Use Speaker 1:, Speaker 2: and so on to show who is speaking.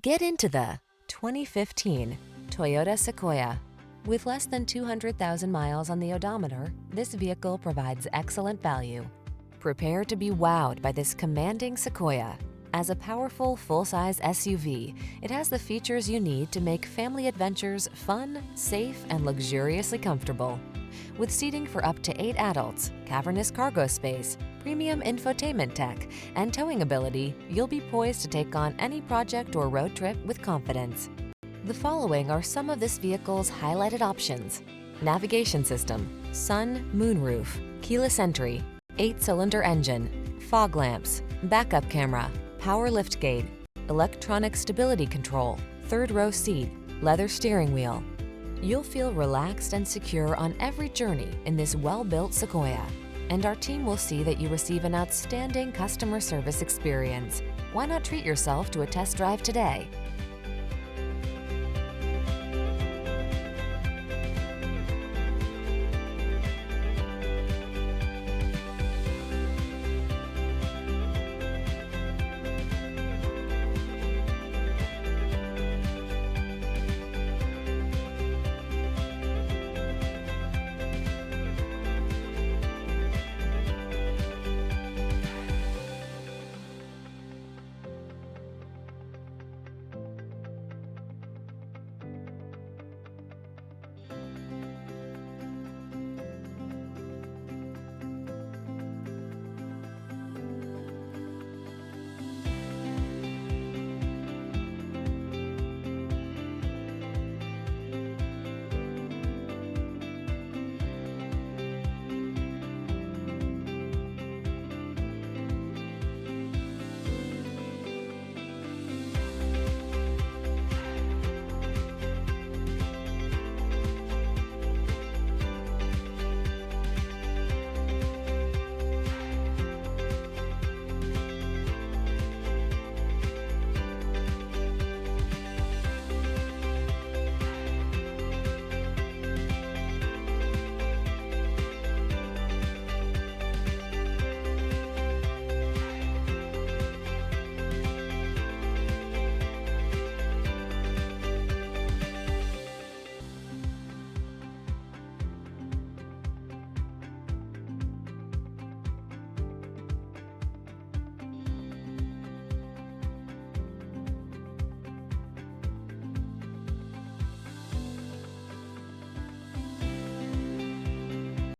Speaker 1: Get into the 2015 Toyota Sequoia. With less than 200,000 miles on the odometer, this vehicle provides excellent value. Prepare to be wowed by this commanding Sequoia. As a powerful, full-size SUV, it has the features you need to make family adventures fun, safe, and luxuriously comfortable. With seating for up to 8 adults, cavernous cargo space, premium infotainment tech, and towing ability, you'll be poised to take on any project or road trip with confidence. The following are some of this vehicle's highlighted options: navigation system, sun, moonroof, keyless entry, 8-cylinder engine, fog lamps, backup camera, power liftgate, electronic stability control, 3rd-row seat, leather steering wheel. You'll feel relaxed and secure on every journey in this well-built Sequoia, and our team will see that you receive an outstanding customer service experience. Why not treat yourself to a test drive today?